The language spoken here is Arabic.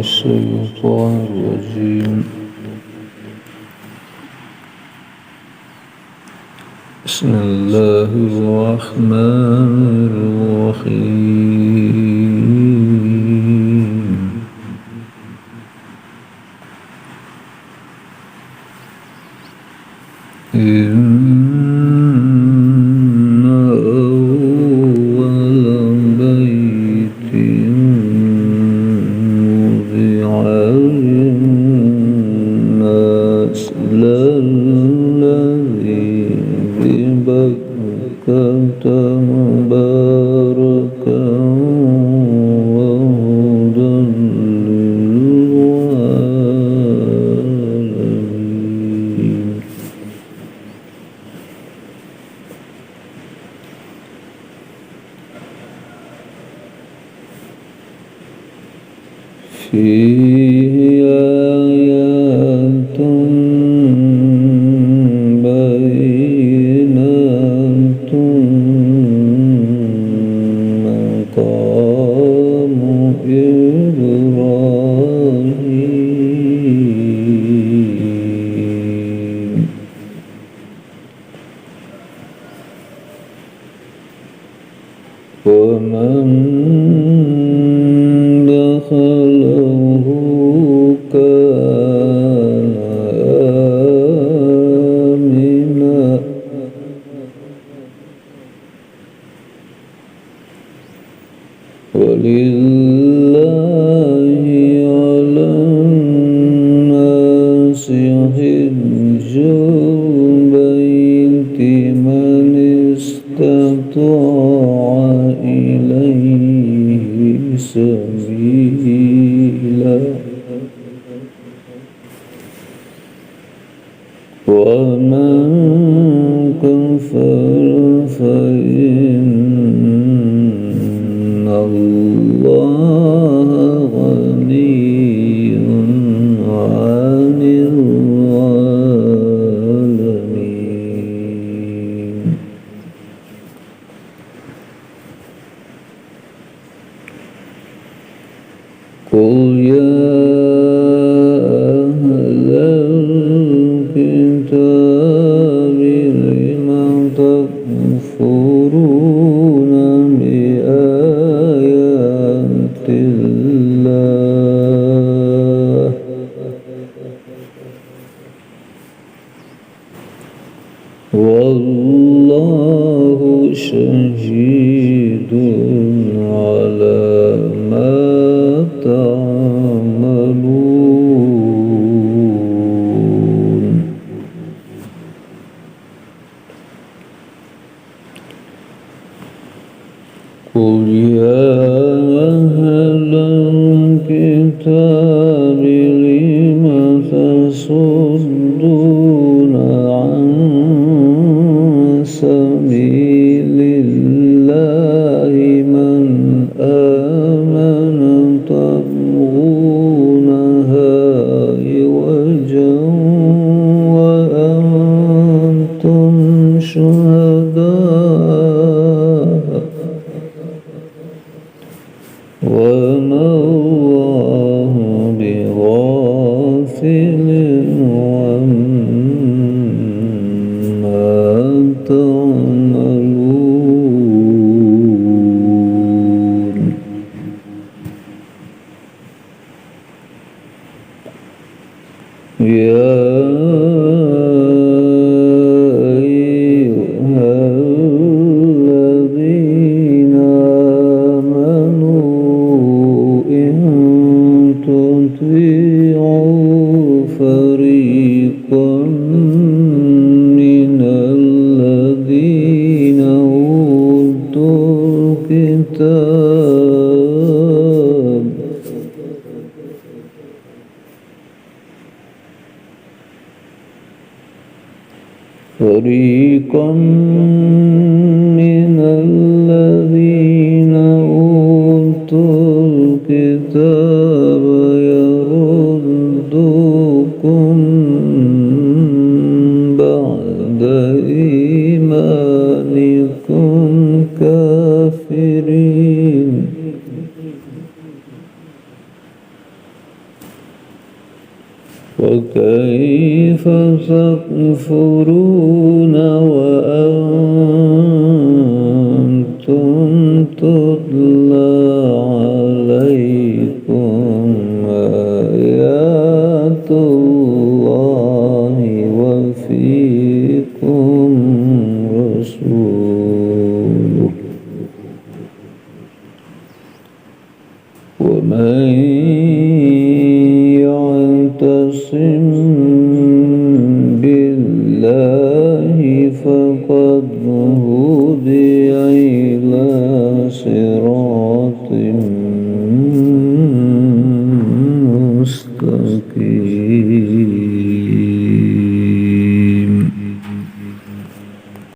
الشيطان الرجيم. بسم الله الرحمن الرحيم. إن أول بيت وضع للناس للذي ببكة مباركا وهدى للعالمين. فيه آيات بينات مقام إبراهيم. ومن دخله كان آمنا. ولله على الناس حج البيت من استطاع إليه سبيلا. ومن كفر فإن الله غني عن العالمين. قل يا أهل الكتاب لم تكفرون بآيات الله والله شهيد على ما تعملون. قل يا أهل الكتاب لم تصدون عن سبيل الله من آمن تبغونها عوجا وأنتم شهداء وما الله بغافل عما تعملون. يا أيها الذين آمنوا إن تطيعوا فريقا من الذين أوتوا الكتاب فريقا من الذين أوتوا الكتاب يردوكم بعد إيمانكم كافرين. وكيف تكفرون وأنتم تتلى عليكم آيات الله وفيكم رسوله ومن